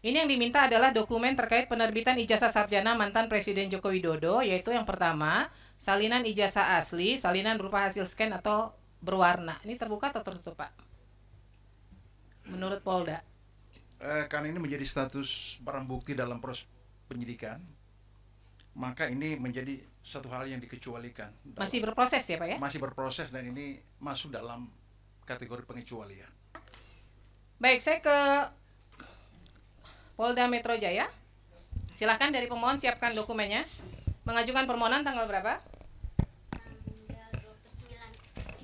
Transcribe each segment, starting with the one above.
Ini yang diminta adalah dokumen terkait penerbitan ijazah sarjana mantan Presiden Joko Widodo, yaitu yang pertama, salinan ijazah asli, salinan berupa hasil scan atau berwarna. Ini terbuka atau tertutup, Pak? Menurut Polda. Karena ini menjadi status barang bukti dalam proses penyidikan, maka ini menjadi satu hal yang dikecualikan. Masih berproses ya, Pak ya? Masih berproses dan ini masuk dalam kategori pengecualian. Baik, saya ke Polda Metro Jaya. Silahkan dari pemohon siapkan dokumennya. Mengajukan permohonan tanggal berapa?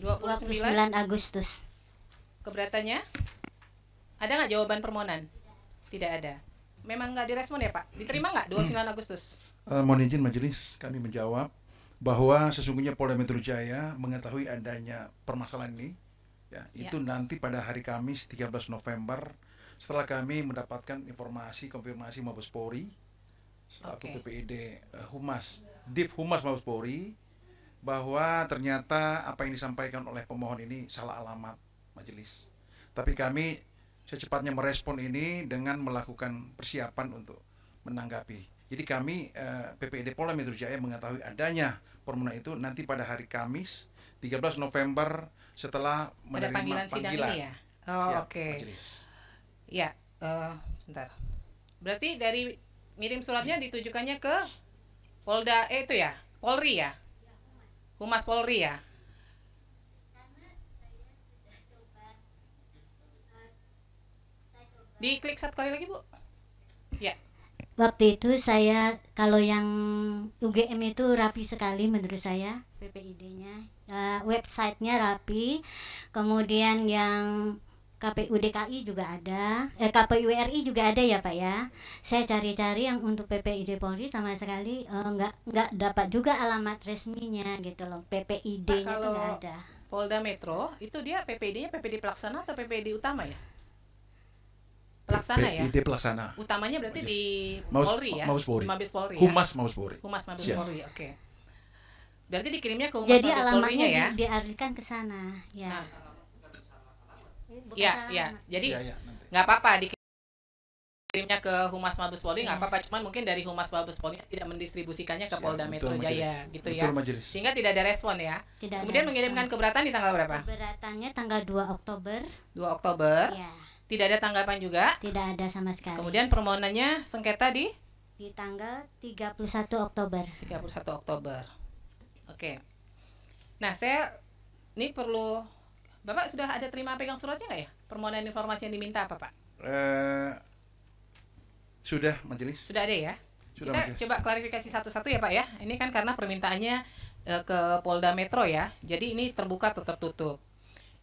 Tanggal 29 Agustus. Keberatannya? Ada nggak jawaban permohonan? Tidak ada. Memang nggak direspon ya, Pak? Diterima nggak 29 Agustus? Mohon izin majelis, kami menjawab bahwa sesungguhnya Polda Metro Jaya mengetahui adanya permasalahan ini, itu nanti pada hari Kamis 13 November setelah kami mendapatkan informasi konfirmasi Mabes Polri selaku PPID Div Humas Mabes Polri bahwa ternyata apa yang disampaikan oleh pemohon ini salah alamat majelis. Tapi kami secepatnya merespon ini dengan melakukan persiapan untuk menanggapi. Jadi kami PPID Polda Metro Jaya mengetahui adanya permohonan itu nanti pada hari Kamis 13 November setelah menerima panggilan sidang ini ya. Oh, oke. Ya, sebentar. Berarti dari ngirim suratnya ditujukannya ke Polda itu ya, Polri ya, Humas Polri ya. Diklik satu kali lagi, Bu. Ya. Waktu itu saya, kalau yang UGM itu rapi sekali menurut saya, PPID-nya, websitenya rapi, kemudian yang KPU DKI juga ada, KPU RI juga ada ya Pak ya. Saya cari-cari yang untuk PPID Polri sama sekali nggak dapat juga alamat resminya gitu loh, PPID-nya itu nggak ada. Polda Metro itu dia PPID-nya PPID pelaksana atau PPID utama ya? Pelaksana ya? PPID pelaksana. Utamanya berarti di Polri ya? Mabes Polri. Mabes Polri ya? Humas Mabes Polri. Humas Mabes Polri, oke. Berarti dikirimnya ke Humas Mabes Polri-nya ya? Jadi alamatnya dialihkan ke sana, ya. Ya. Jadi nggak apa-apa dikirimnya ke Humas Mabes Polri, nggak apa-apa. Cuman mungkin dari Humas Mabes Polri tidak mendistribusikannya ke Polda Metro Jaya, gitu ya. Sehingga tidak ada respon ya. Kemudian mengirimkan keberatan di tanggal berapa? Keberatannya tanggal 2 Oktober. 2 Oktober. Ya. Tidak ada tanggapan juga? Tidak ada sama sekali. Kemudian permohonannya sengketa di tanggal 31 Oktober. 31 Oktober. Oke. Nah, saya ini perlu, Bapak sudah ada terima pegang suratnya nggak ya? Permohonan informasi yang diminta apa, Pak? Sudah majelis. Sudah ada ya? Kita majelis. Coba klarifikasi satu-satu ya Pak ya. Ini kan karena permintaannya ke Polda Metro ya. Jadi ini terbuka atau tertutup.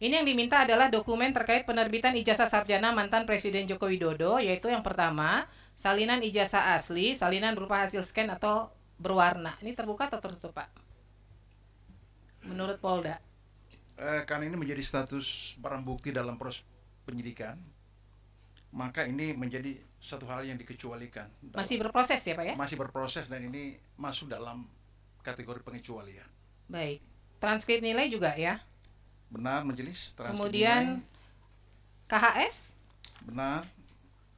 Ini yang diminta adalah dokumen terkait penerbitan ijazah sarjana mantan Presiden Joko Widodo, yaitu yang pertama, salinan ijazah asli, salinan berupa hasil scan atau berwarna. Ini terbuka atau tertutup, Pak? Menurut Polda. Karena ini menjadi status barang bukti dalam proses penyidikan, maka ini menjadi satu hal yang dikecualikan. Masih berproses ya, Pak ya? Masih berproses dan ini masuk dalam kategori pengecualian. Baik. Transkrip nilai juga ya? Benar majelis. Kemudian KHS? Benar.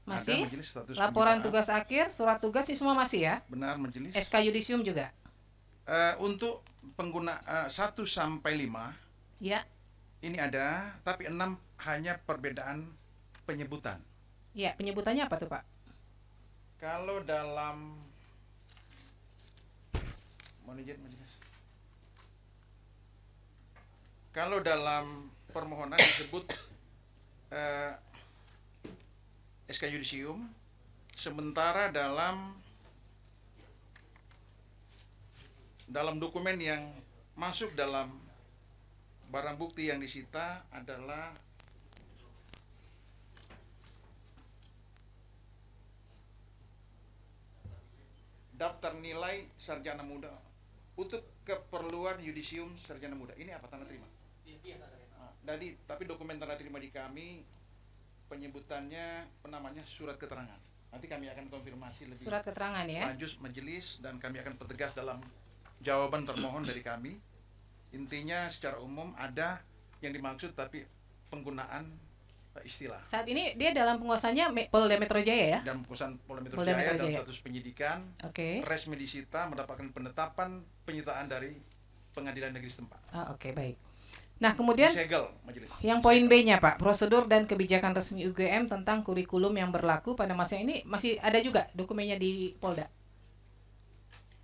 Masih? Majelis, laporan tugas akhir, surat tugas ini semua masih ya? Benar majelis. SK Yudisium juga? Untuk pengguna 1 sampai 5 ya. Ini ada, tapi 6 hanya perbedaan penyebutan. Ya, penyebutannya apa tuh Pak? Kalau dalam majelis. Kalau dalam permohonan disebut SK Yudisium, sementara dalam dokumen yang masuk dalam barang bukti yang disita adalah daftar nilai sarjana muda untuk keperluan Yudisium sarjana muda. Ini apa tanda terima? Jadi, tapi dokumen tanda terima di kami penyebutannya penamanya surat keterangan. Nanti kami akan konfirmasi lebih surat keterangan ya. lanjut majelis dan kami akan pertegas dalam jawaban termohon dari kami. Intinya secara umum ada yang dimaksud, tapi penggunaan istilah. Saat ini dia dalam penguasaannya Polda Metro Jaya ya? Dan penguasaan Polda Metro Polda Jaya Metro dalam Jaya. status penyidikan, Oke. resmi disita mendapatkan penetapan penyitaan dari pengadilan negeri setempat. Oke, baik. Nah, kemudian Disegel majelis. yang poin B-nya Pak, prosedur dan kebijakan resmi UGM tentang kurikulum yang berlaku pada masa ini masih ada juga dokumennya di Polda.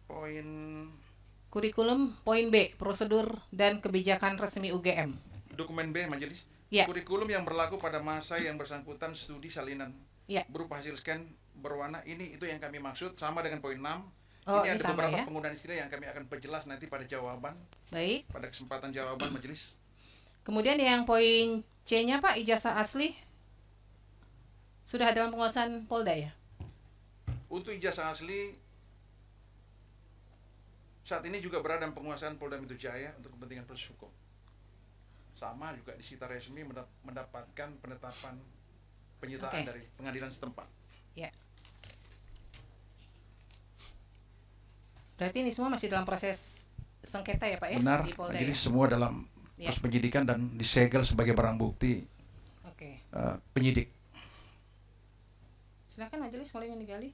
Poin Kurikulum poin B, prosedur dan kebijakan resmi UGM. dokumen B majelis. Ya. Kurikulum yang berlaku pada masa yang bersangkutan studi salinan Ya. berupa hasil scan berwarna, ini itu yang kami maksud sama dengan poin 6. Oh, ini ini ada sama beberapa ya. penggunaan istilah yang kami akan perjelas nanti pada jawaban, Baik. pada kesempatan jawaban majelis. Kemudian yang poin C-nya Pak, ijazah asli sudah dalam penguasaan Polda ya? Untuk ijazah asli saat ini juga berada dalam penguasaan Polda Metro Jaya untuk kepentingan proses hukum. Sama juga disita resmi mendapatkan penetapan penyitaan dari pengadilan setempat. Ya. Berarti ini semua masih dalam proses sengketa ya Pak ya? Benar, Di Polda jadi ya? semua dalam Ya. proses penyidikan dan disegel sebagai barang bukti Oke. penyidik. Silakan majelis kalau ingin digali.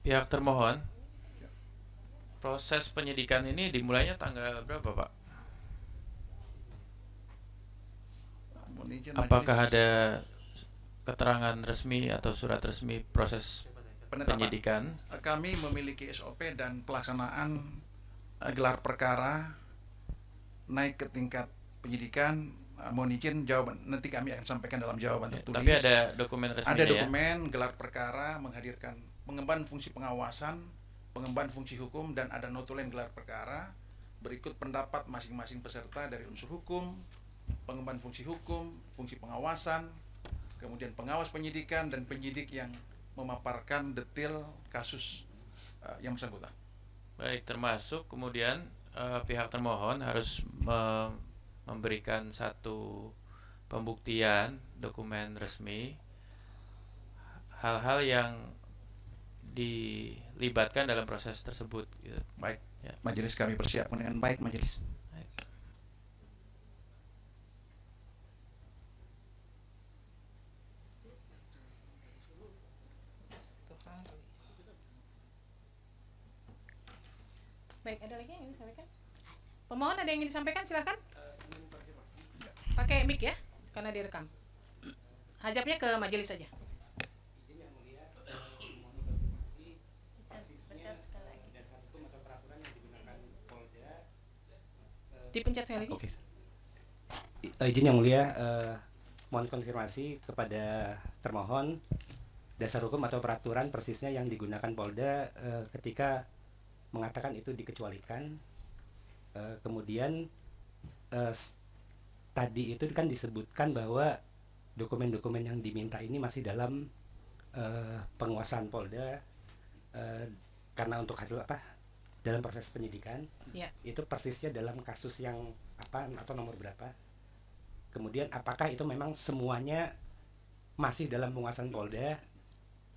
Pihak termohon, proses penyidikan ini dimulainya tanggal berapa Pak? Mohon izin Apakah majelis. ada keterangan resmi atau surat resmi proses Penetapan. penyidikan? Kami memiliki SOP dan pelaksanaan gelar perkara naik ke tingkat penyidikan. Mohon izin jawaban nanti kami akan sampaikan dalam jawaban tertulis. Tapi ada dokumen resminya Ada ya? dokumen gelar perkara menghadirkan pengemban fungsi pengawasan, pengemban fungsi hukum, dan ada notulen gelar perkara. Berikut pendapat masing-masing peserta dari unsur hukum, pengemban fungsi hukum, fungsi pengawasan, kemudian pengawas penyidikan dan penyidik yang memaparkan detail kasus yang bersangkutan. Baik, termasuk kemudian pihak termohon harus memberikan satu pembuktian dokumen resmi hal-hal yang dilibatkan dalam proses tersebut gitu. Baik, Ya. majelis kami persiapkan dengan baik majelis. Baik. Baik, ada lagi yang ingin disampaikan? Pemohon ada yang ingin disampaikan, silahkan. Pakai mic ya, karena direkam. Hajapnya ke majelis saja. Dipencet sekali lagi. Oke. Izin yang mulia, mohon konfirmasi kepada termohon dasar hukum atau peraturan persisnya yang digunakan Polda ketika mengatakan itu dikecualikan. Kemudian tadi itu kan disebutkan bahwa dokumen-dokumen yang diminta ini masih dalam penguasaan Polda karena untuk hasil dalam proses penyidikan. Ya. Itu persisnya dalam kasus yang apa atau nomor berapa? Kemudian apakah itu memang semuanya masih dalam penguasaan Polda?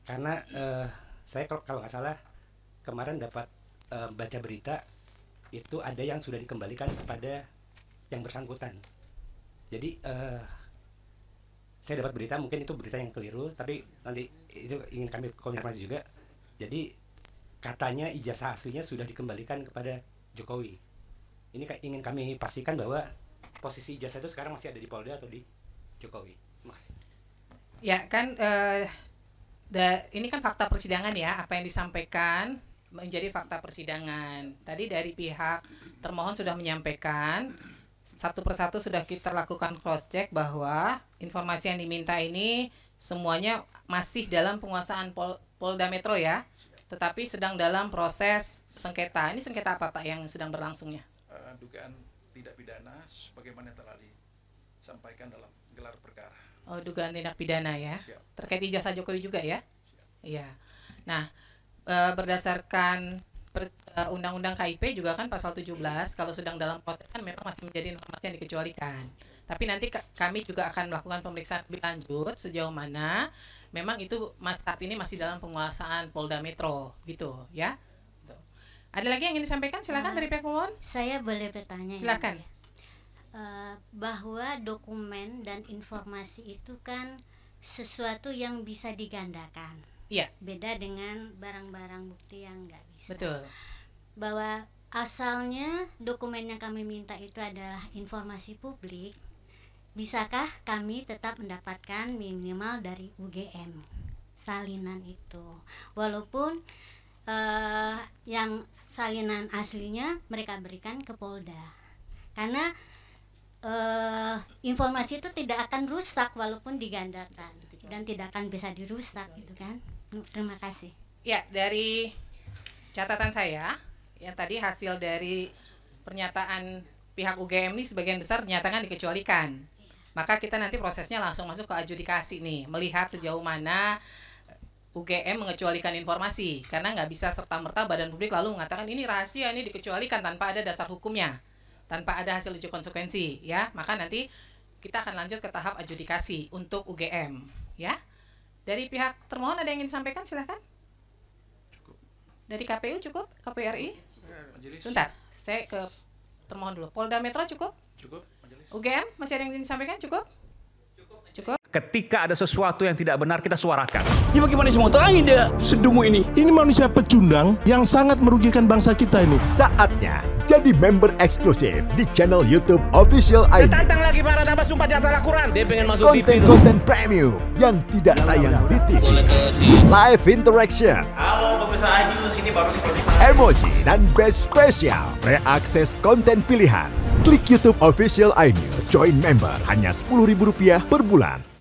Karena saya kalau nggak salah kemarin dapat baca berita itu ada yang sudah dikembalikan kepada yang bersangkutan. Jadi saya dapat berita, mungkin itu berita yang keliru, tapi nanti itu ingin kami konfirmasi juga. Jadi katanya ijazah aslinya sudah dikembalikan kepada Jokowi. Ini ingin kami pastikan bahwa posisi ijazah itu sekarang masih ada di Polda atau di Jokowi. Terima kasih. Ya kan, ini kan fakta persidangan ya, apa yang disampaikan menjadi fakta persidangan. Tadi dari pihak termohon sudah menyampaikan, satu persatu sudah kita lakukan cross check bahwa informasi yang diminta ini semuanya masih dalam penguasaan Polda Metro ya, tetapi sedang dalam proses sengketa. Ini sengketa apa Pak yang sedang berlangsungnya? Dugaan tidak pidana sebagaimana telah disampaikan dalam gelar perkara. Oh, dugaan tindak pidana ya. Siap. Terkait ijazah Jokowi juga ya? Iya. Nah, berdasarkan Undang-Undang KIP juga kan pasal 17, kalau sedang dalam proses kan memang masih menjadi informasi yang dikecualikan. Tapi nanti kami juga akan melakukan pemeriksaan lebih lanjut sejauh mana memang itu saat ini masih dalam penguasaan Polda Metro gitu ya. Ada lagi yang ingin disampaikan? Silakan dari pihak pemohon. Saya boleh bertanya? Silakan. Ya? Bahwa dokumen dan informasi itu kan sesuatu yang bisa digandakan. Iya. Beda dengan barang-barang bukti yang nggak bisa. Betul. Bahwa asalnya dokumen yang kami minta itu adalah informasi publik, bisakah kami tetap mendapatkan minimal dari UGM salinan itu, walaupun yang salinan aslinya mereka berikan ke Polda, karena informasi itu tidak akan rusak walaupun digandakan dan tidak akan bisa dirusak gitu kan. Terima kasih. Ya, dari catatan saya yang tadi hasil dari pernyataan pihak UGM ini sebagian besar dinyatakan dikecualikan. Maka kita nanti prosesnya langsung masuk ke adjudikasi nih, melihat sejauh mana UGM mengecualikan informasi, karena nggak bisa serta-merta badan publik lalu mengatakan ini rahasia, ini dikecualikan tanpa ada dasar hukumnya, tanpa ada hasil uji konsekuensi, ya. Maka nanti kita akan lanjut ke tahap adjudikasi untuk UGM, ya. Dari pihak termohon ada yang ingin disampaikan, silahkan. Cukup. Dari KPU cukup, KPU RI. Majelis. Sebentar, saya ke termohon dulu. Polda Metro cukup? Cukup, majelis. UGM masih ada yang ingin disampaikan? Cukup? Cukup. Ketika ada sesuatu yang tidak benar, kita suarakan. Ya bagaimana semua terangin dia sedungu ini? Ini manusia pecundang yang sangat merugikan bangsa kita ini. Saatnya jadi member eksklusif di channel YouTube Official ID. Tantang lagi para tambah sumpah di atas Al-Quran. Dia pengen masuk TV. Konten premium yang tidak tayang di TV. Live interaction. Halo pemirsa iNews, ini baru selesai. Emoji dan badge spesial. Reakses konten pilihan. Klik YouTube Official iNews. Join member hanya Rp10.000 per bulan.